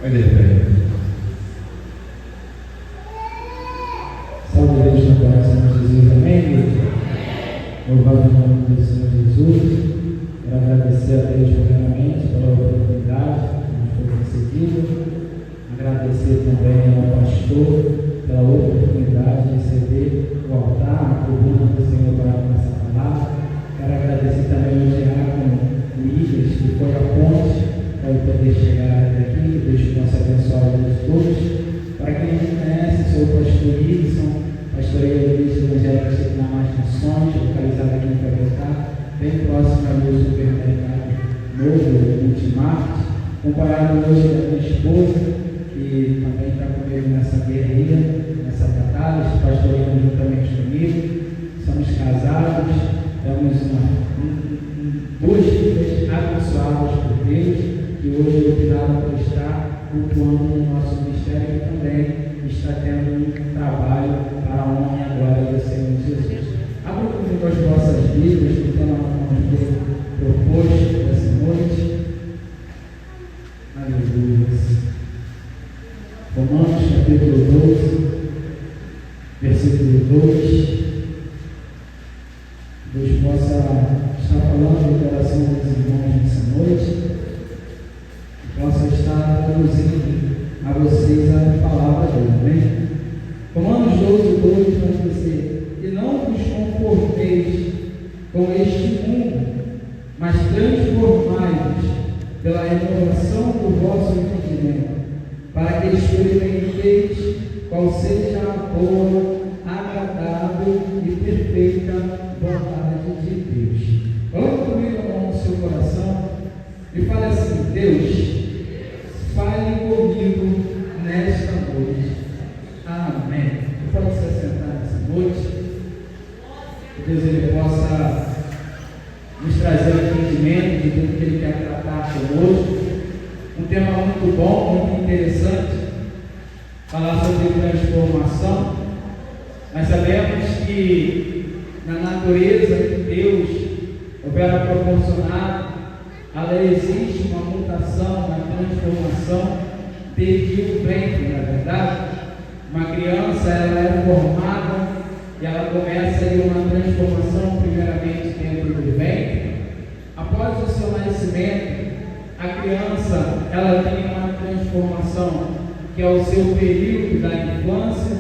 Olha aí, salve Deus no coração de Jesus, amém? Louvado o nome do Senhor Jesus. Quero agradecer a Deus primeiramente pela oportunidade que nos foi concedida. Agradecer também ao pastor pela oportunidade de receber o altar, a tribuna do Senhor para a nossa palavra. Quero agradecer também ao diácono Williams, que foi a ponte para eu poder chegar até aqui. Deus possa abençoar a todos. Para quem não conhece, sou o pastor Wilson, pastoreio da Igreja Evangélica aqui na Marcha Nações, localizada aqui em Cabetá, bem próximo ao meu supermercado novo, Multimart. Acompanhado hoje da minha esposa, que também está comigo nessa guerrilha, nessa batalha, pastoreando juntamente comigo. Somos casados, temos duas filhas abençoadas por Deus, que hoje optaram por estar cultuando no nosso ministério, que também está tendo um trabalho para a honra e a glória do Senhor Jesus. Abra comigo as vossas Bíblias, que tem uma proposto dessa noite. Aleluia. Romanos capítulo 12, versículo 2. Deus possa estar falando no coração dos irmãos nessa noite e possa estar traduzindo a vocês a palavra dele, amém? Romanos 12, 2 vai dizer: e não vos conformeis com este mundo, mas transformai-vos pela renovação do vosso entendimento, para que experimenteis qual seja a boa, agradável e perfeita vontade de Deus. Coloque comigo a mão no seu coração e fale assim: Deus, fale comigo nesta noite. Amém. Você pode se assentar nessa noite. Que Deus ele possa nos trazer o entendimento de tudo que Ele quer tratar conosco. Um tema muito bom, muito interessante, falar sobre transformação. Nós sabemos que na natureza que Deus opera proporcionado, ela existe uma mutação, uma transformação desde o ventre, na verdade. Uma criança ela é formada e ela começa aí uma transformação primeiramente dentro do ventre. Após o seu nascimento, a criança ela tem uma transformação que é o seu período da infância.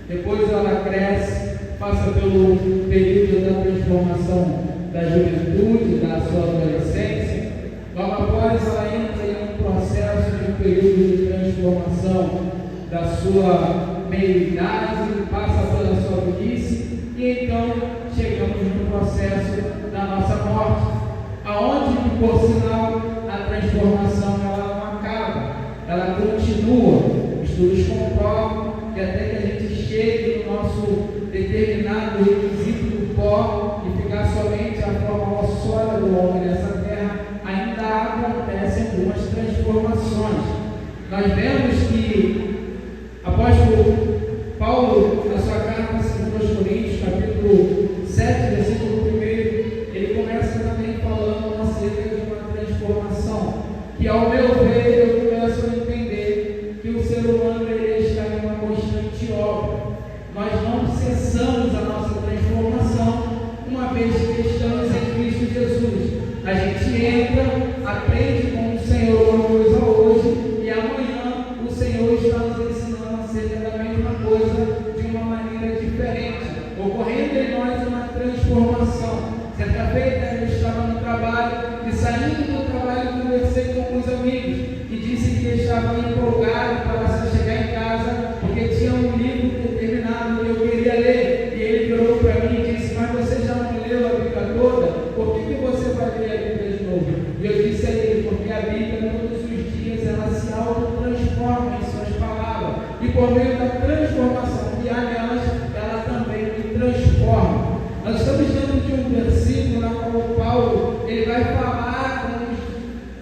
Depois ela cresce, passa pelo período da transformação da juventude, da sua adolescência. Logo após ela entra em um processo de um período de transformação da sua meia-idade, passa pela sua velhice e então chegamos no processo da nossa morte, aonde, por sinal, a transformação ela não acaba, ela continua. Estudos comprovam que até que a gente chegue no nosso determinado requisito do pó e ficar somente a forma ossória do homem nessa terra, ainda acontecem algumas transformações. Nós vemos que apóstolo Paulo, na sua carta aos Coríntios, capítulo 7, versículo 1, ele começa também falando acerca de uma transformação, que ao meu ver eu começo a entender que o ser humano ele está em uma constante obra. Nós não cessamos a nossa transformação, uma vez que estamos em Cristo Jesus. A gente entra, aprende com o Senhor uma coisa hoje, e amanhã o Senhor está nos ensinando acerca da mesma coisa de uma maneira diferente, ocorrendo em nós uma transformação. Certa feita eu estava no trabalho e saindo do trabalho conversei com alguns amigos e disse que estava empolgado para chegar em casa porque tinha um livro determinado que eu queria ler, e ele virou para mim e disse: mas você já não leu a Bíblia toda? Por que você vai ler a Bíblia de novo? E eu disse a ele: porque a Bíblia todos os dias ela se autotransforma em suas palavras, e por meio da transformação que há nelas, ela também me transforma. Nós estamos dentro de um versículo na qual Paulo ele vai falar com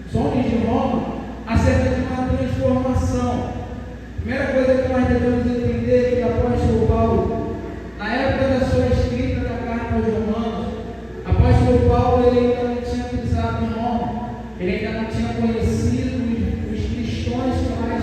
os homens de Roma acerca de uma transformação. Primeira coisa que nós devemos entender é que o apóstolo Paulo, na época da sua escrita da carta aos Romanos, o apóstolo Paulo ele ainda não tinha pisado em Roma, ele ainda não tinha conhecido os cristãos que lá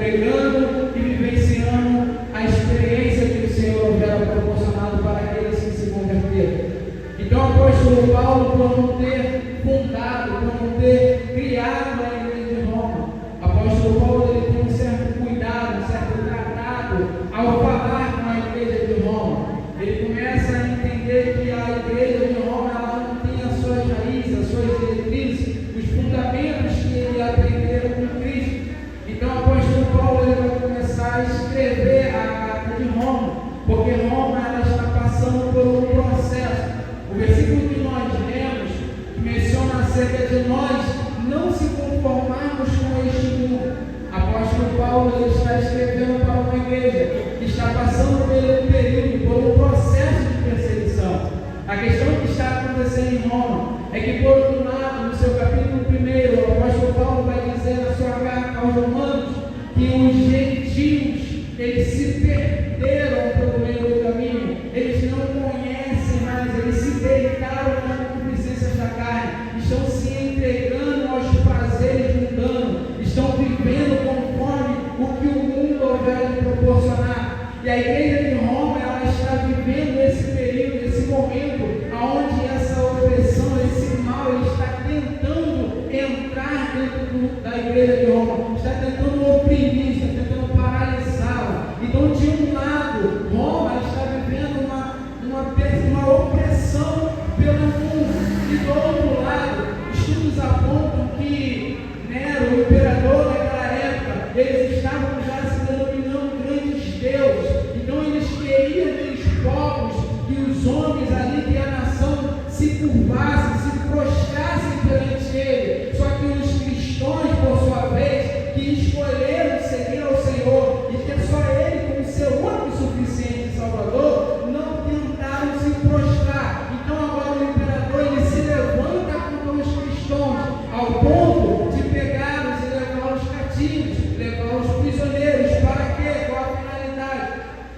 congregando e vivenciando a experiência que o Senhor havia proporcionado para aqueles que se converteram. Então o apóstolo Paulo, por não ter fundado, por não ter criado a igreja de Roma, o apóstolo Paulo ele tem um certo cuidado, um certo tratado ao falar com a igreja de Roma. Ele começa a entender que a igreja de Roma ela não tem as suas raízes, as suas diretrizes, os fundamentos que ele aprendeu com Cristo. Então o apóstolo Paulo ele vai começar a escrever a carta de Roma, porque Roma ela está passando por um processo. O versículo que nós lemos menciona acerca de nós não se conformarmos com este mundo. O apóstolo Paulo ele está escrevendo para uma igreja que está passando pelo período, por um processo de perseguição. A questão que está acontecendo em Roma é que, por um lado, no seu capítulo 1, o apóstolo Paulo vai dizer na sua carta aos Romanos que os gentios eles se perderam pelo meio do caminho, eles não conhecem mais, eles se deitaram na concupiscência da carne, estão se entregando aos prazeres mundanos, estão vivendo conforme o que o mundo houver de proporcionar. E a igreja de Roma ela está vivendo esse período, esse momento, onde essa opressão, esse mal, ele está tentando entrar dentro da igreja de Roma, está tentando oprimir, está tentando paralisá-la. Então, de um lado, Roma está vivendo uma opressão pelo mundo, e do outro lado, estudos apontam que Nero, o imperador daquela época, eles estavam já se denominando grandes deuses. Então eles queriam que os povos, que os homens ali, que a nação se curvassem, se prostrassem perante ele. Só que os cristãos, por sua vez, que escolheram seguir ao Senhor e ter só ele como seu único e suficiente Salvador, não tentaram se prostrar. Então agora o imperador ele se levanta contra os cristãos ao ponto de pegá-los e levá-los cativos, levá-los prisioneiros. Para quê? Qual a finalidade?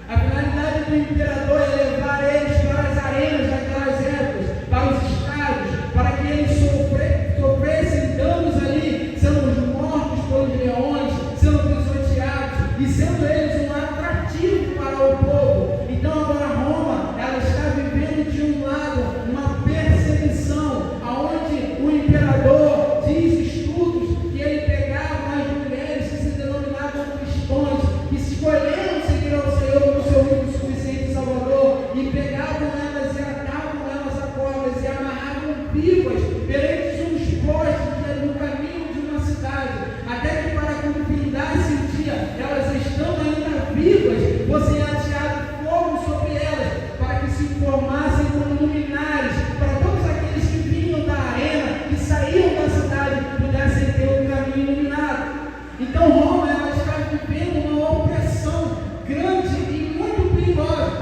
A finalidade do imperador é levar eles para as arenas daquelas épocas, para os estádios, para que eles sofressem danos ali, sendo mortos pelos leões, sendo pisoteados e sendo eles um atrativo para o povo. Então agora Roma ela está vivendo de um lado uma perseguição, aonde o imperador diz estudos que ele pegava as mulheres que se denominavam cristãos, que escolheram seguir ao Senhor como seu único suficiente Salvador, e pegavam elas e atavam elas a cordas e amarravam vivas perante uns postes no caminho de uma cidade, até que para quando findasse o dia, elas estando ainda vivas, fossem ateado fogo sobre elas, para que se formassem como luminares, para todos aqueles que vinham da arena, que saíam da cidade, pudessem ter um caminho iluminado. Então Roma ela está vivendo uma opressão grande e muito perigosa.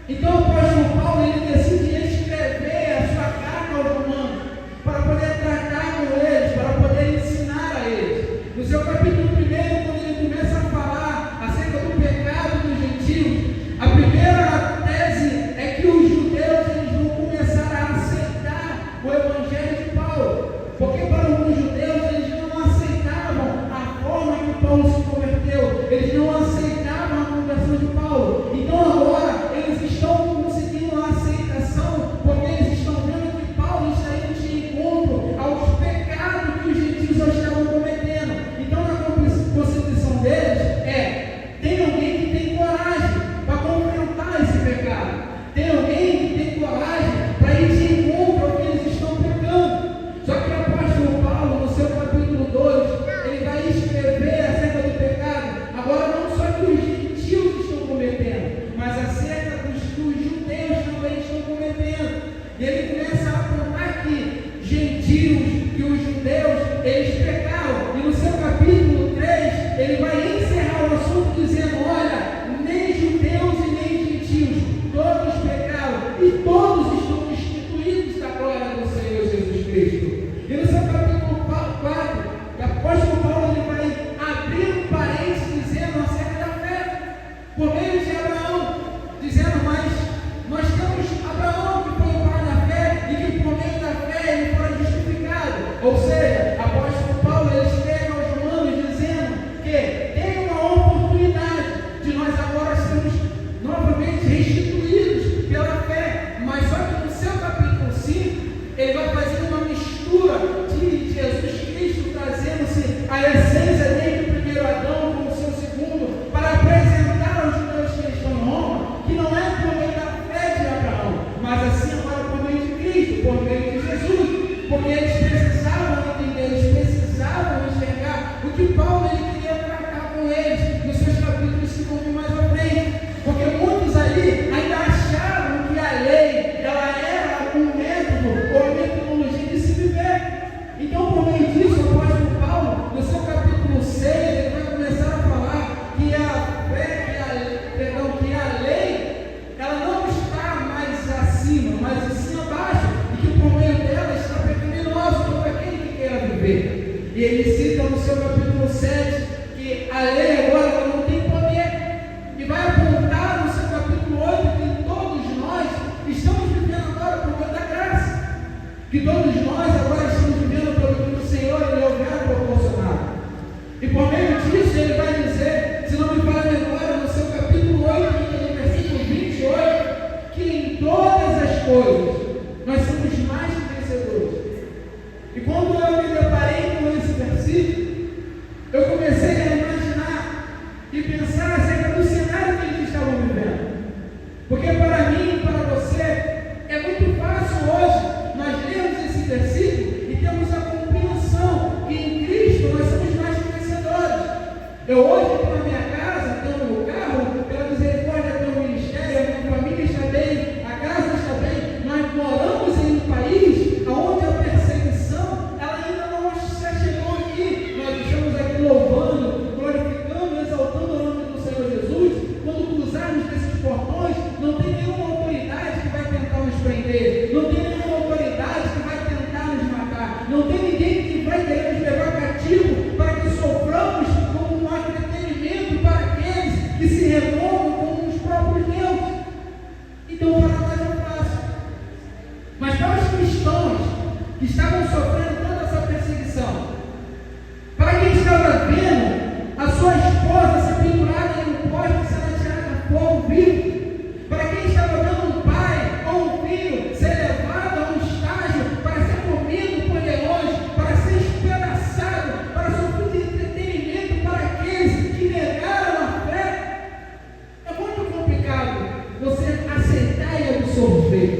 Então o apóstolo Paulo ele decide escrever a sua carta aos romanos para poder tratar com eles, para poder ensinar a eles. No seu capítulo 1, quando ele começa a falar acerca do pecado dos gentios, a primeira tese é que os judeus eles vão começar a aceitar o evangelho de Paulo, porque para os judeus eles não aceitavam a forma que Paulo se converteu, eles não aceitavam a conversão de Paulo. Então agora eles estão conseguindo a aceitação, porque eles estão vendo que Paulo está indo de encontro aos pecados que os gentios já estavam cometendo. Então a concepção deles tem alguém que tem coragem para confrontar esse pecado, tem alguém que tem coragem para ir de encontro ao que eles estão pecando. Só que o apóstolo Paulo, no seu capítulo 2, ele vai escrever acerca do pecado, agora não só que os gentios estão cometendo, mas acerca dos que os judeus também estão cometendo. E ele começa a apontar que gentios, que os judeus, eles pecaram. E no seu capítulo 3, ele vai encerrar o assunto dizendo: olha, nem judeus e nem gentios, todos pecaram e todos estão destituídos da glória do Senhor Jesus Cristo. E no seu capítulo 4, o apóstolo Paulo ele vai abrir um parênteses dizendo acerca da fé, por meio de Abraão, dizendo: mas nós temos Abraão que foi o pai da fé e que por meio da fé ele foi justificado. Ou seja, o apóstolo Paulo ele escreve aos Romanos dizendo que a essência desde o primeiro Adão como seu segundo, para apresentar aos judeus que estão em Roma, que não é por meio da fé de Abraão, mas assim agora por meio de Cristo, por meio de Jesus, porque eles precisavam entender, eles precisavam enxergar o que Paulo ele queria tratar com eles, nos seus capítulos que vão vir mais à frente, porque muitos ali ainda achavam que a lei, ela era um método ou uma metodologia de se viver. Então, por meio disso, o apóstolo Paulo, no seu capítulo 6, ele vai começar a falar que a fé, que a lei, ela não está mais acima, mas sim abaixo, e que por meio dela está pecaminoso todo aquele que queira viver. E ele cita no seu capítulo 7 que a lei agora ela não tem poder, e vai apontar no seu capítulo 8 que todos nós estamos vivendo agora por meio da graça, que todos nós agora estamos vivendo pelo que o Senhor ele houver proporcionado. E por meio disso ele vai dizer, se não me falha a memória, no seu capítulo 8, no versículo 28, que em todas as coisas nós somos mais que vencedores. E quando eu me deparei com esse versículo, eu comecei a imaginar e pensar acerca do cenário que eles estavam vivendo. Porque para mim e para você é muito fácil hoje nós lermos esse versículo e temos a compreensão que em Cristo nós somos mais que vencedores. Eu hoje estou na minha casa, tenho meu carro, pela misericórdia tenho um ministério, a minha família está bem, a casa está bem. Nós moramos em um país onde a perseguição ela ainda não chegou aqui. Nós estamos aqui louvando, glorificando, exaltando o nome do Senhor Jesus. Quando cruzarmos desses portões, não tem nenhuma autoridade que vai tentar nos prender, não tem nenhuma autoridade que vai tentar nos matar, não tem ninguém que vai querer nos levar cativo para que soframos como um entretenimento para aqueles que se renovam como os próprios deuses. Então para nós é fácil, mas para os cristãos que estavam sofrendo toda essa perseguição, para quem estava vendo a sua esposa ser pendurada em um poste e ser atirada a fogo vivo, para quem estava vendo um pai ou um filho ser levado a um estágio para ser comido por leões, para ser espedaçado, para sofrer de entretenimento para aqueles que negaram a fé, é muito complicado você aceitar e absorver.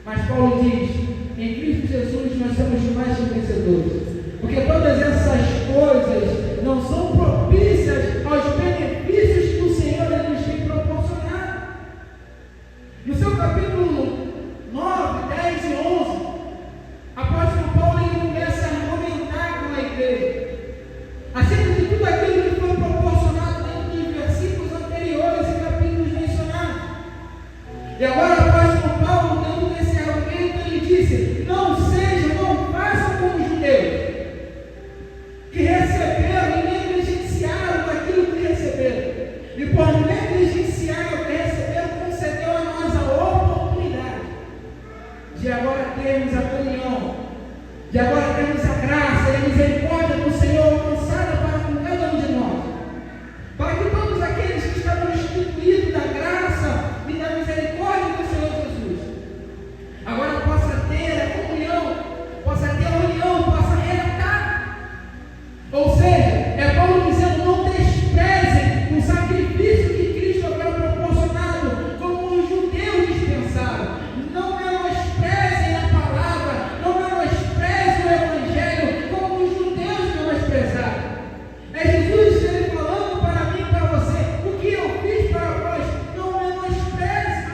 Mas Paulo diz, em Cristo Jesus nós somos mais que vencedores, porque todas essas coisas não são propícias aos benefícios que o Senhor nos tem proporcionado. No seu capítulo 9, 10 e 11, apóstolo Paulo ele começa a argumentar com a igreja acerca de tudo aquilo que foi proporcionado dentro dos versículos anteriores e capítulos mencionados. E agora o apóstolo Paulo, dentro desse argumento, ele disse: não façam como os judeus, que receberam e negligenciaram daquilo que receberam, e por negligenciar o que receberam, concedeu a nós a oportunidade de agora termos a comunhão, de agora termos a graça e a misericórdia do Senhor alcançada para com cada um de nós, para que todos aqueles que estavam instituídos da graça e da misericórdia do Senhor Jesus agora possa ter a comunhão, possa ter a união, possa relatar. Ou seja, é Paulo dizendo: não desprezem o sacrifício que Cristo havia proporcionado, como os judeus dispensaram. Não menosprezem a palavra, não menosprezem o Evangelho, como os judeus menosprezaram. É Jesus ele falando para mim e para você: o que eu fiz para vós, não menospreze.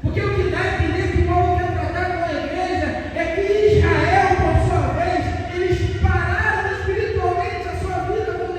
Porque o que dá a entender que Paulo quer tratar com a igreja é que Israel, por sua vez, eles pararam espiritualmente a sua vida com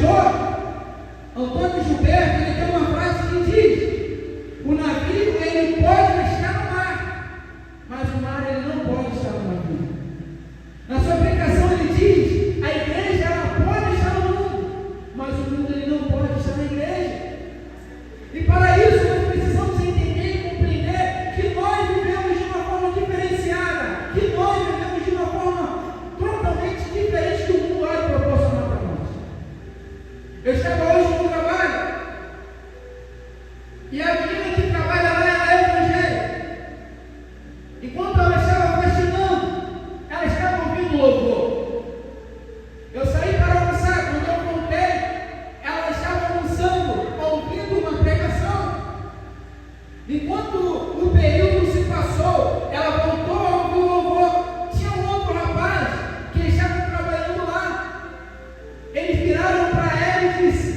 pastor Antônio Gilberto, ele tem uma frase que diz: o navio ele pode estar no mar, mas o mar ele não pode estar no navio. Na sua pregação ele diz: a igreja ela pode estar no mundo, mas o mundo ele não pode estar na igreja. E para isso nós precisamos entender e compreender que nós vivemos de uma forma diferenciada, que nós vivemos de uma forma totalmente diferente do mundo vai proporcionar para nós. Eu estava hoje no trabalho e a menina que trabalha lá ela é evangélica. Enquanto ela estava fascinando, ela estava ouvindo louvor. Eu saí para almoçar, quando eu voltei, ela estava almoçando, ouvindo uma pregação. Enquanto o período se passou, ela voltou a ouvir o louvor. Tinha um outro rapaz que estava trabalhando lá. Eles viraram para ela e disseram: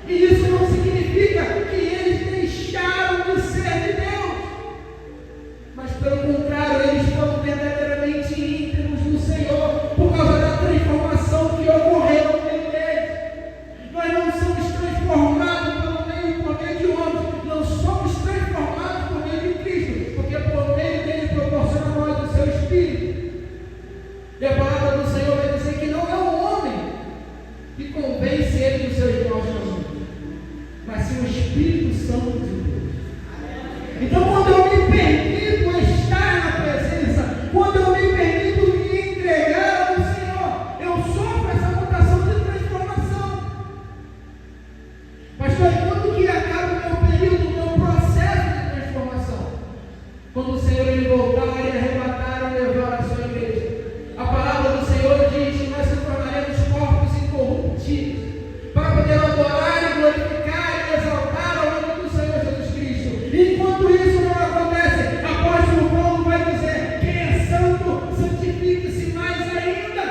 E isso não significa que eles deixaram de ser de Deus, mas pelo contrário, eles foram verdadeiramente íntegros no Senhor, por causa da transformação que ocorreu no meio deles. Nós não somos transformados por meio de homens, não somos transformados por meio de Cristo, porque por meio dele proporciona a nós o seu Espírito. E a palavra do Senhor vai dizer que não é o homem que convence ele dos seus maus caminhos, mas sim o Espírito Santo de Deus. Então, quando eu me permito estar na presença, quando eu me permito me entregar ao Senhor, eu sofro essa mutação de transformação. Pastor, e quando que acaba o meu período, o meu processo de transformação? Quando o Senhor ele voltar e arrebatar e levar a sua igreja. A palavra do Senhor diz que nós se tornaremos corpos incorruptíveis, para poder adorar e glorificar e exaltar ao nome do Senhor Jesus Cristo. Enquanto isso não acontece, apóstolo Paulo vai dizer: quem é santo, santifique-se mais ainda.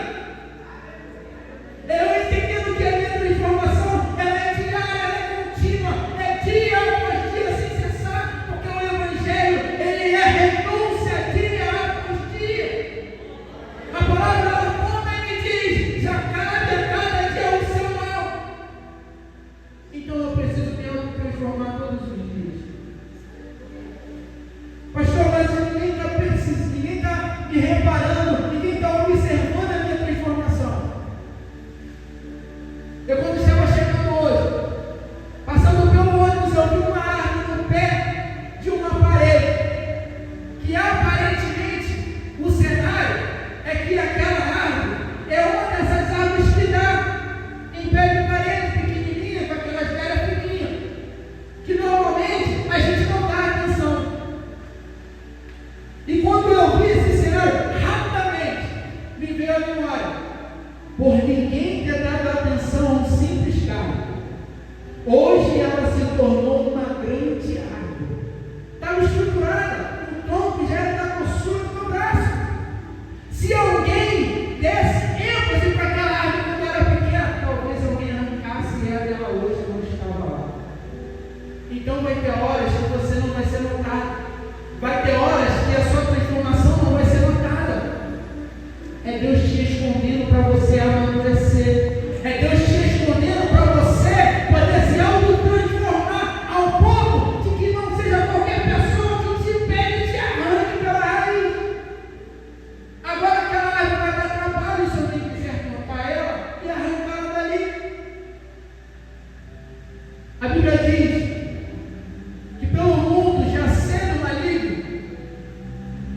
Eu entendendo que a minha transformação ela é diária, ela é contínua, é dia após dia sem cessar, porque o Evangelho ele é renúncia dia após dia. A palavra ela também me diz: já cabe a cada dia o seu mal. Então eu preciso me auto-transformar todos os dias. Pastor, mas ninguém está precisando, ninguém está me reparando, ninguém está observando a minha transformação. Eu quando estava chegando hoje, passando pelo ônibus, eu vi uma árvore no pé de uma parede, que aparentemente o cenário é que aquela árvore é uma dessas árvores que dá em pé de parede pequenininha, com aquelas galhas fininhas, que normalmente a gente não dá atenção. E quando eu vi esse cenário, rapidamente me veio a memória, por ninguém ter dado atenção a um simples galho, hoje ela se tornou uma grande árvore. Estava estruturada, o tronco já era da grossura do meu braço. Se alguém desse ênfase para aquela árvore quando era pequena, talvez alguém arrancasse ela e ela hoje não estava lá. Então vai ter horas que você não vai ser notado. Vai ter horas que a sua transformação não vai ser notada. É Deus te escondendo para você amadurecer. É Deus te escondendo para você poder se auto-transformar ao ponto de que não seja qualquer pessoa que te pegue e te arranque pela raiz. Agora aquela árvore vai dar trabalho se eu nem quiser cortar ela e arrancá-la dali. A Bíblia diz que pelo mundo já sendo maligno,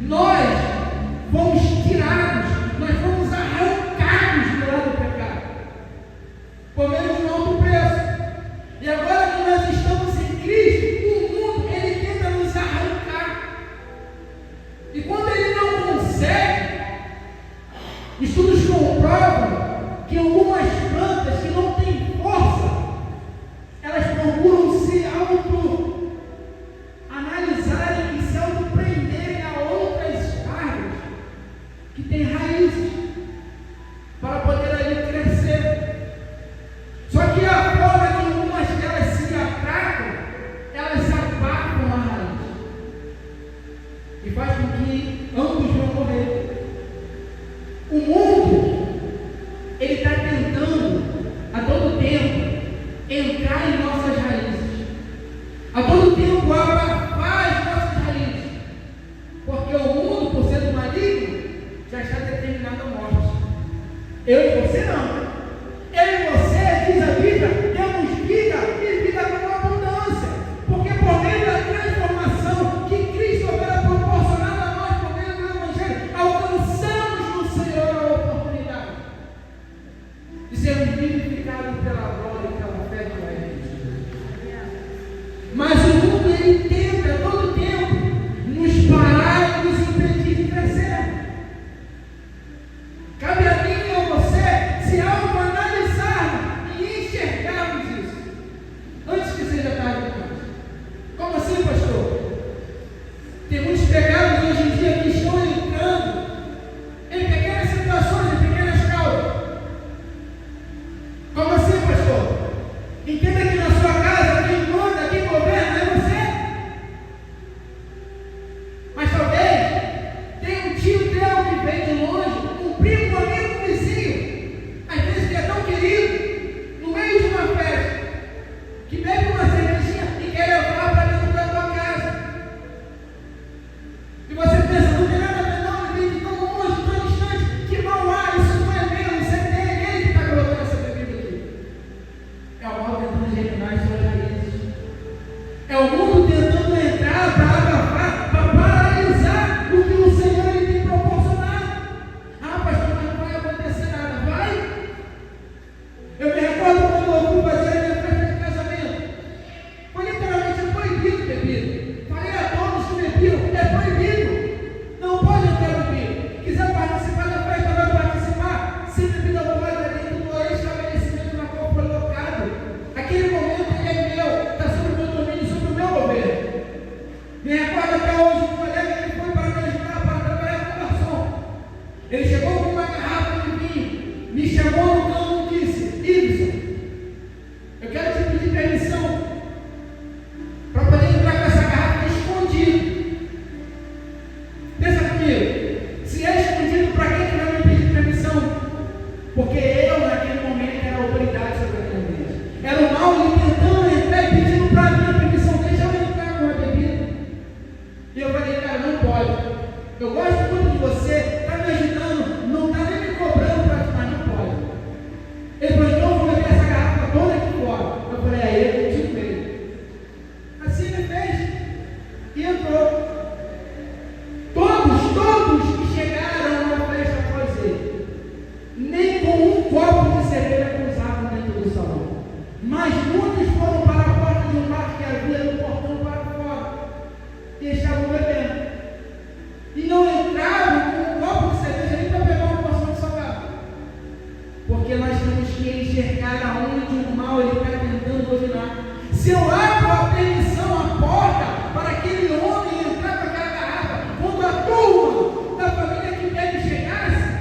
nós fomos tirados, nós fomos arrancados do lado do pecado, por meio de um alto preço. E agora que nós estamos em Cristo, o mundo ele tenta nos arrancar. E quando ele não consegue, estudos comprovam que algumas plantas que não têm força, elas procuram se auto-analisarem e se auto-prenderem a outras árvores que têm raízes, para poder ali crescer. Só que a forma que algumas delas se atacam, elas se abafam a raiz e faz com que ambos vão morrer. O mundo ele está tentando a todo tempo entrar em nossas raízes, a todo tempo abafar as nossas raízes, porque o mundo, por ser do maligno, já está determinado a morte. Eu e você não. Eu e você, diz a Bíblia, temos vida e vida com abundância, porque por meio da transformação que Cristo opera proporcionada a nós por meio do Evangelho, alcançamos no Senhor a oportunidade de sermos vivificados pela glória e pela fé de Cristo. Mas o mundo ele germinar as suas raízes. É o mundo tentando entrar para abafar, para paralisar o que o Senhor ele tem proporcionado. Ah, pastor, mas não vai acontecer nada. Vai! Eu me recordo quando eu fui fazer a minha festa de casamento. Foi literalmente proibido beber. Falei a todos que bebiam, é proibido. Não pode entrar bebido. Quiser participar da festa, vai participar. Se bebida alcoólica dentro do estabelecimento na qual foi locado. Aquele momento ele é meu, está sob o meu domínio, sob o meu governo. Me recordo até hoje, um colega ele foi para me ajudar para trabalhar com garçom. Ele chegou com uma garrafa de vinho, me chamou no canto e disse: Ibson, eu quero te pedir permissão para poder entrar com essa garrafa escondido. Pensa comigo, se é escondido, para quem que vai me pedir permissão? Porque eu naquele momento era a autoridade sobre aquele ambiente. Era o mal ele tentando entrar e pedindo para mim a permissão, deixa eu entrar com a bebida. E eu falei: cara, não pode. Eu gosto muito de você, está me ajudando, não está nem me cobrando para te, mas não pode. Ele falou: então eu vou beber essa garrafa toda aqui fora. Eu falei: aí eu contigo mesmo. Assim ele fez e entrou. Todos que chegaram na festa após ele, nem com um copo de cerveja cruzavam dentro do salão. Mas muitos foram para a porta de um bar que havia no portão para fora e estavam bebendo. E não entravam com um copo de cerveja nem para pegar uma porção de salgado. Porque nós temos que enxergar aonde o mal ele está tentando dominar. Se eu abro a permissão, a porta para aquele homem entrar com aquela garrafa, quando a turma da família que deve chegasse,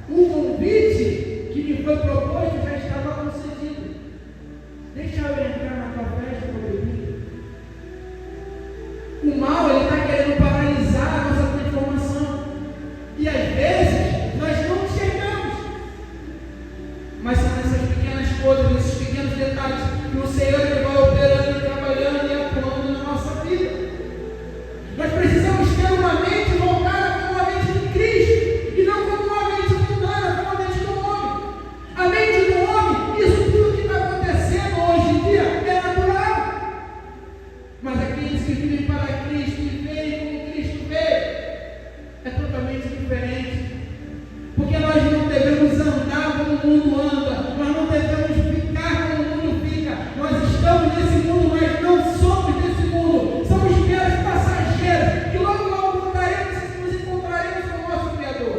o convite que me foi proposto já estava concedido. Deixa eu entrar na tua festa com a bebida. O mal ele está querendo paralisar a nossa transformação. E às vezes nós não enxergamos. Mas são essas pequenas coisas, esses pequenos detalhes que o Senhor ele vai operando, trabalhando e atuando na nossa vida. Nós precisamos ter uma mente voltada como a mente de Cristo e não como uma mente mundana, como a mente do homem. A mente do homem, isso tudo que está acontecendo hoje em dia é natural. Mas aqueles que vivem para Cristo e veem como Cristo vê, é totalmente diferente. Porque nós não devemos andar como o mundo anda, nós não devemos ficar como o mundo fica. Nós estamos nesse mundo, mas não somos desse mundo. Somos meros passageiros, que logo voltaremos e nos encontraremos com o nosso Criador.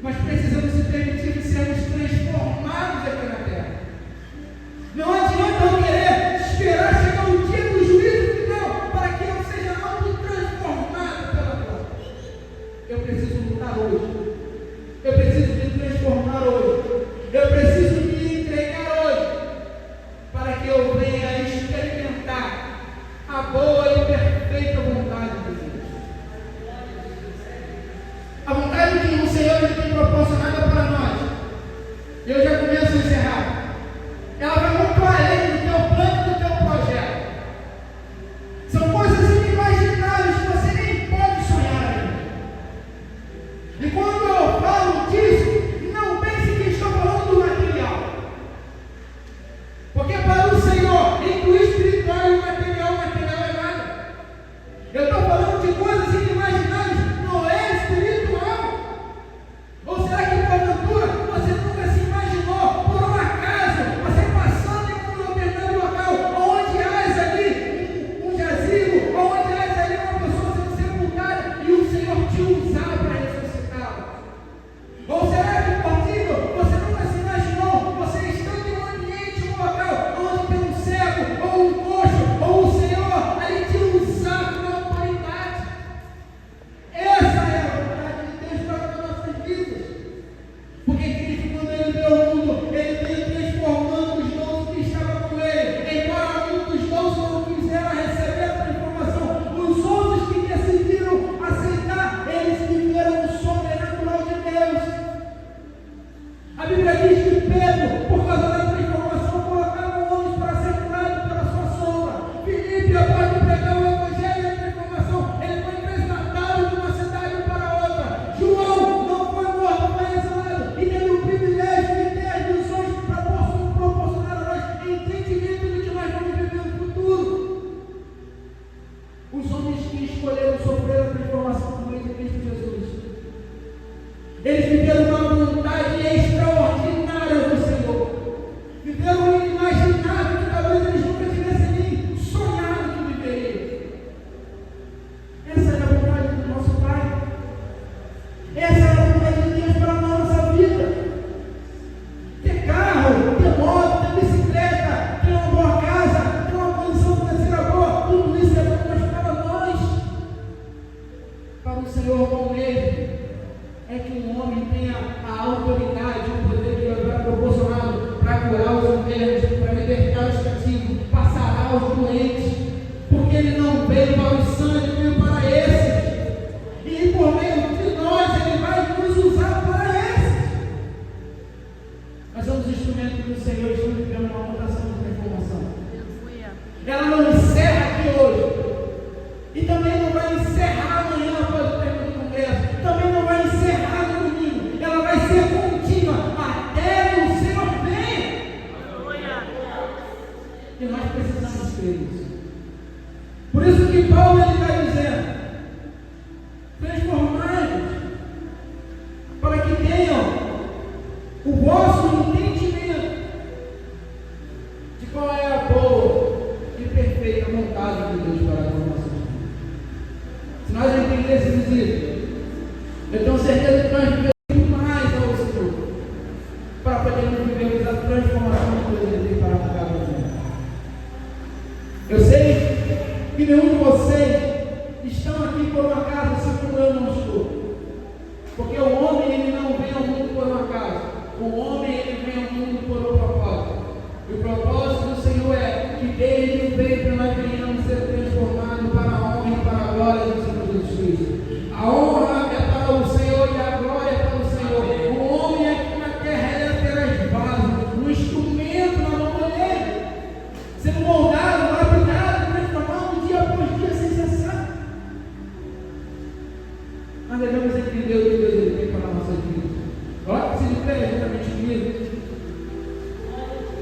Mas precisamos se permitir de sermos transformados aqui na terra. Não adianta eu querer esperar chegar o dia do juízo final para que eu seja auto-transformado pela glória. Eu preciso lutar hoje. Eu preciso me transformar hoje. Eu preciso me entregar hoje para que eu venha experimentar a boa e perfeita vontade de Deus. A vontade que o Senhor ele tem proporcionado para nós. Eu já começo a encerrar. Ela vai muito além do teu plano e do teu projeto. São coisas inimagináveis que você nem pode sonhar ainda. E quando eu falo disso, não pense que estou falando do material. Porque para o Senhor, entre o espiritual e o material é nada. Eu estou falando de coisas inimagináveis, não é espiritual. Ou será que porventura você nunca se imaginou, por um acaso, você passando em um determinado local, onde há ali um jazigo, onde há ali uma pessoa sendo sepultada e o Senhor te usar para ressuscitá-la? Ou será que possível você nunca se imaginou, você estando em um ambiente, um local, E nós precisamos crer nisso. Por isso que Paulo está dizendo: transformai-vos, para que tenham o vosso entendimento de qual é a boa e perfeita vontade de Deus para as nossas vidas. Se nós entendêssemos isso, eu tenho certeza que nós vivemos mais ao Senhor, para podermos viver a transformação que Deus tem para cada um de nós. Eu sei que nenhum de vocês estão aqui por um acaso, assim como eu não estou. Porque o homem, ele não vem ao mundo por um acaso. O homem, ele vem ao mundo por um propósito. E o propósito do Senhor é que desde o ventre nós venhamos ser transformados para a honra e para a glória do Senhor Jesus Cristo. A honra é para o Senhor e a glória é para o Senhor. O homem aqui na terra, ele é apenas vaso, um instrumento na mão dele, sendo moldado, lapidado, transformado dia após dia sem cessar. Nós devemos entender o que Deus ele tem para a nossa vida. Olha, se liga juntamente comigo.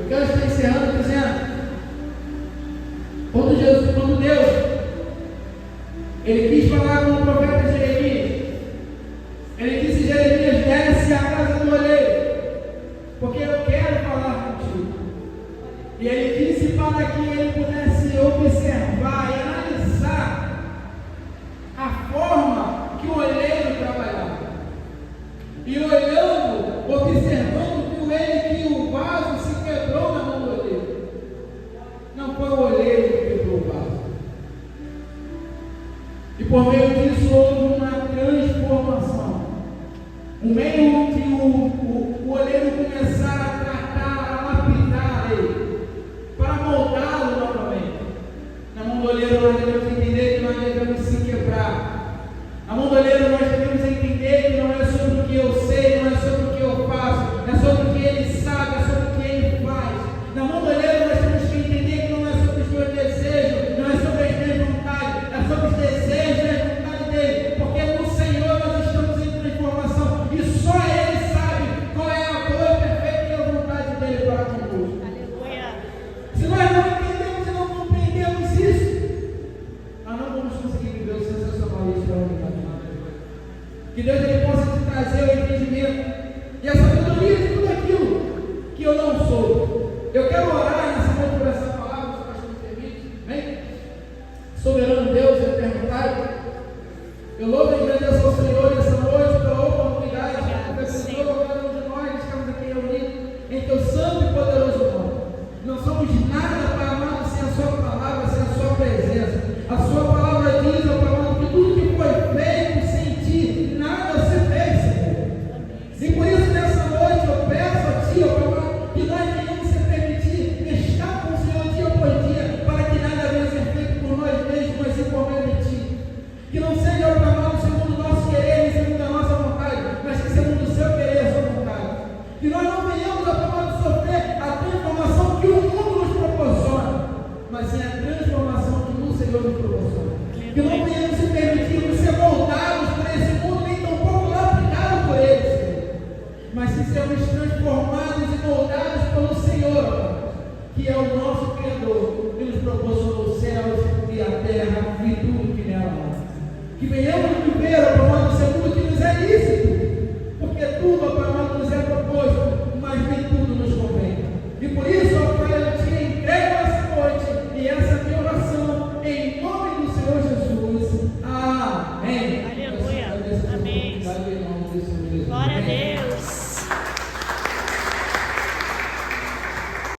Eu quero estar encerrando dizendo: quando Deus ele quis falar com o profeta Jeremias, ele disse: Jeremias, desce à casa do oleiro, porque eu quero falar contigo. E ele disse para que ele pudesse observar e analisar a forma que o oleiro trabalhava. E olhando, observando, viu ele que o vaso se quebrou na mão do oleiro. Não foi o oleiro que quebrou o vaso. E por meio disso houve uma transformação. O meio que o oleiro começar a tratar, a lapidar ele, para moldá-lo novamente. Na mão do oleiro nós devemos entender que nós devemos se quebrar. Na mão do oleiro nós devemos entender que não é sobre o que eu sei, não é sobre o que eu faço, é sobre o que ele sabe, é sobre o que ele faz. Na mão do oleiro nós temos que entender que não é sobre os meus desejos, não é sobre as minhas vontades, é sobre os desejos e as vontades dele, porque no Senhor nós estamos em transformação e só ele sabe qual é a boa, perfeita e a vontade dele para conosco. Se nós não entendemos e não compreendemos isso, nós não vamos conseguir viver o sensacionalismo da humanidade. Que Deus ele possa te trazer o entendimento e a sabedoria de tudo aquilo que eu não sou. Eu quero orar nessa noite por essa palavra, se o pastor me permite. Amém? Soberano Deus, eterno Pai, eu louvo e agradeço ao Senhor nessa noite pela oportunidade de abençoar cada um de nós que estamos aqui reunidos em teu santo e poderoso nome. Não somos nada, Pai amado, sem a sua palavra, sem a sua presença. A sua palavra diz, ó Pai amado, que tudo que foi feito sem ti, nada se fez, Senhor. E por isso nessa noite eu peço a ti, ó Pai amado, que nós venhamos se permitir estar com o Senhor dia após dia, para que nada venha ser feito por nós mesmos, mas sim por meio de ti. Que não seja, ó Pai amado, segundo o nosso querer e segundo a nossa vontade, mas que segundo o seu querer e a sua vontade. Que nós não venhamos, ó Pai amado, sofrer a transformação que o mundo nos proporciona, mas sim a transformação que o Senhor nos proporciona. Que não venhamos se permitir ser moldados por esse mundo, nem tampouco lapidados por ele, Senhor. Mas se sermos transformados e moldados pelo Senhor, que é o nosso Criador, que nos proporcionou os céus e a terra e tudo que nela há. Que venhamos viver, ó Pai amado, segundo o que nos é lícito,